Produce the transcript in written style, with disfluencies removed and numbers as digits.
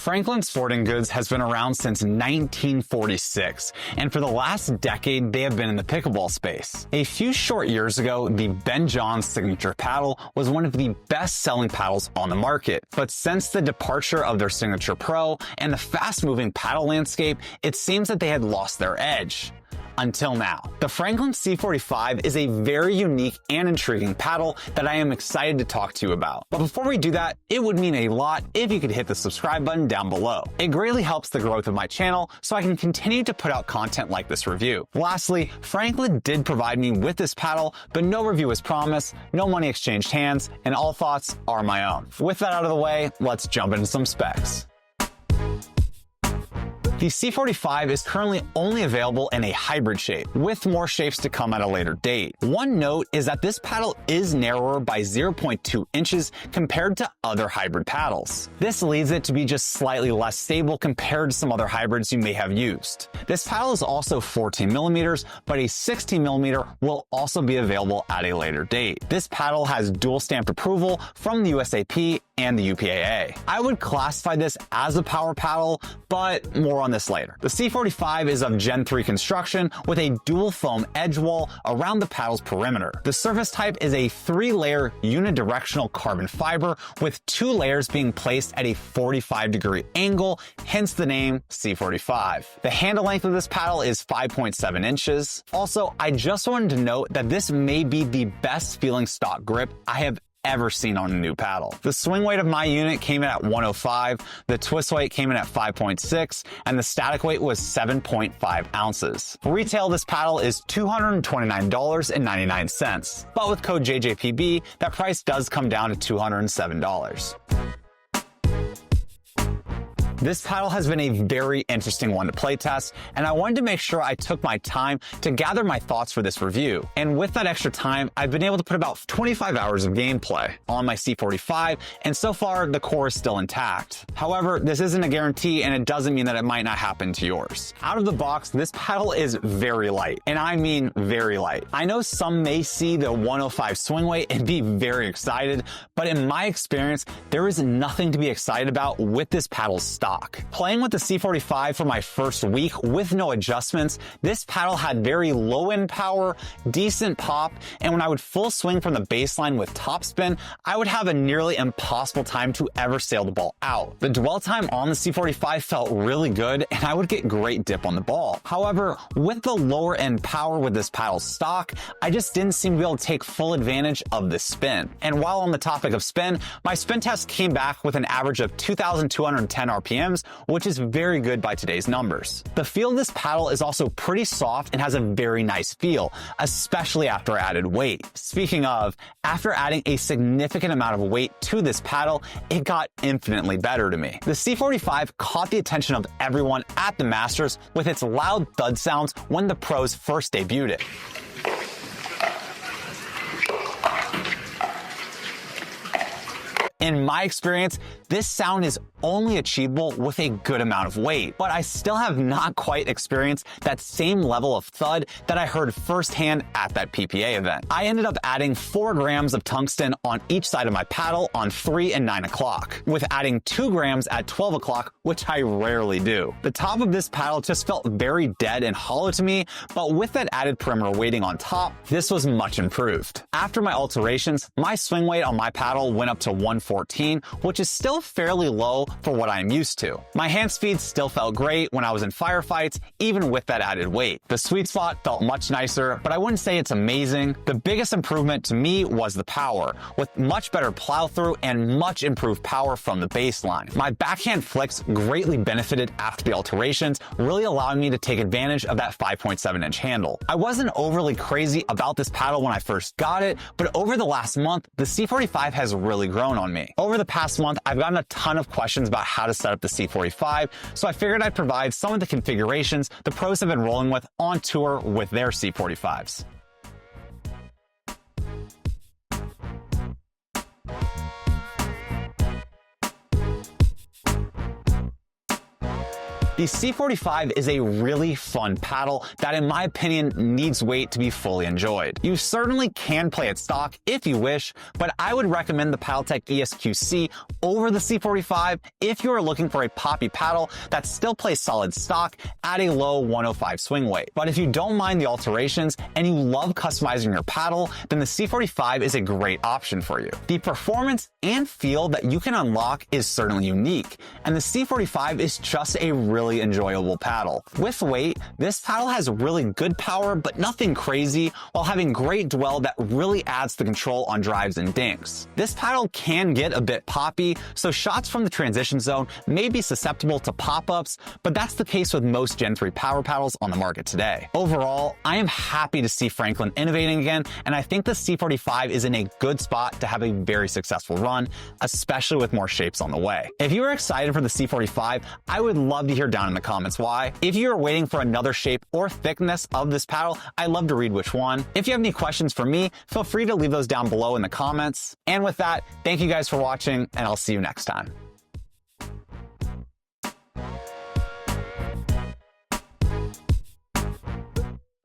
Franklin Sporting Goods has been around since 1946, and for the last decade, they have been in the pickleball space. A few short years ago, the Ben Johns signature paddle was one of the best-selling paddles on the market, but since the departure of their signature pro and the fast-moving paddle landscape, it seems that they had lost their edge. Until now. The Franklin C45 is a very unique and intriguing paddle that I am excited to talk to you about. But before we do that, it would mean a lot if you could hit the subscribe button down below. It greatly helps the growth of my channel so I can continue to put out content like this review. Lastly, Franklin did provide me with this paddle, but no review was promised, no money exchanged hands, and all thoughts are my own. With that out of the way, let's jump into some specs. The C45 is currently only available in a hybrid shape, with more shapes to come at a later date. One note is that this paddle is narrower by 0.2 inches compared to other hybrid paddles. This leads it to be just slightly less stable compared to some other hybrids you may have used. This paddle is also 14 millimeters, but a 16 millimeter will also be available at a later date. This paddle has dual stamped approval from the USAP and the UPAA. I would classify this as a power paddle, but more on this later. The C45 is of Gen 3 construction with a dual foam edge wall around the paddle's perimeter. The surface type is a 3-layer unidirectional carbon fiber with 2 layers being placed at a 45-degree angle, hence the name C45. The handle length of this paddle is 5.7 inches. Also, I just wanted to note that this may be the best feeling stock grip I have ever seen on a new paddle. The swing weight of my unit came in at 105, the twist weight came in at 5.6, and the static weight was 7.5 ounces. Retail this paddle is $229.99, but with code JJPB, that price does come down to $207. This paddle has been a very interesting one to play test, and I wanted to make sure I took my time to gather my thoughts for this review. And with that extra time, I've been able to put about 25 hours of gameplay on my C45, and so far the core is still intact. However, this isn't a guarantee, and it doesn't mean that it might not happen to yours. Out of the box, this paddle is very light, and I mean very light. I know some may see the 105 swing weight and be very excited, but in my experience, there is nothing to be excited about with this paddle's stock. Playing with the C45 for my first week with no adjustments, this paddle had very low end power, decent pop, and when I would full swing from the baseline with topspin, I would have a nearly impossible time to ever sail the ball out. The dwell time on the C45 felt really good, and I would get great dip on the ball. However, with the lower end power with this paddle's stock, I just didn't seem to be able to take full advantage of this spin. And while on the topic of spin, my spin test came back with an average of 2,210 RPM, which is very good by today's numbers. The feel of this paddle is also pretty soft and has a very nice feel, especially after I added weight. Speaking of, after adding a significant amount of weight to this paddle, it got infinitely better to me. The C45 caught the attention of everyone at the Masters with its loud thud sounds when the pros first debuted it. In my experience, this sound is only achievable with a good amount of weight, but I still have not quite experienced that same level of thud that I heard firsthand at that PPA event. I ended up adding 4 grams of tungsten on each side of my paddle on 3 and 9 o'clock, with adding 2 grams at 12 o'clock, which I rarely do. The top of this paddle just felt very dead and hollow to me, but with that added perimeter weighting on top, this was much improved. After my alterations, my swing weight on my paddle went up to 114, which is still fairly low for what I'm used to. My hand speed still felt great when I was in firefights, even with that added weight. The sweet spot felt much nicer, but I wouldn't say it's amazing. The biggest improvement to me was the power, with much better plow through and much improved power from the baseline. My backhand flicks greatly benefited after the alterations, really allowing me to take advantage of that 5.7-inch handle. I wasn't overly crazy about this paddle when I first got it, but over the last month, the C45 has really grown on me. Over the past month, I've gotten a ton of questions about how to set up the C45, so I figured I'd provide some of the configurations the pros have been rolling with on tour with their C45s. The C45 is a really fun paddle that, in my opinion, needs weight to be fully enjoyed. You certainly can play it stock if you wish, but I would recommend the Paddletech ESQC over the C45 if you are looking for a poppy paddle that still plays solid stock at a low 105 swing weight. But if you don't mind the alterations and you love customizing your paddle, then the C45 is a great option for you. The performance and feel that you can unlock is certainly unique, and the C45 is just a really enjoyable paddle. With weight, this paddle has really good power, but nothing crazy, while having great dwell that really adds to control on drives and dinks. This paddle can get a bit poppy, so shots from the transition zone may be susceptible to pop-ups, but that's the case with most Gen 3 power paddles on the market today. Overall, I am happy to see Franklin innovating again, and I think the C45 is in a good spot to have a very successful run, especially with more shapes on the way. If you are excited for the C45, I would love to hear down in the comments why. If you are waiting for another shape or thickness of this paddle, I'd love to read which one. If you have any questions for me, feel free to leave those down below in the comments. And with that, thank you guys for watching, and I'll see you next time.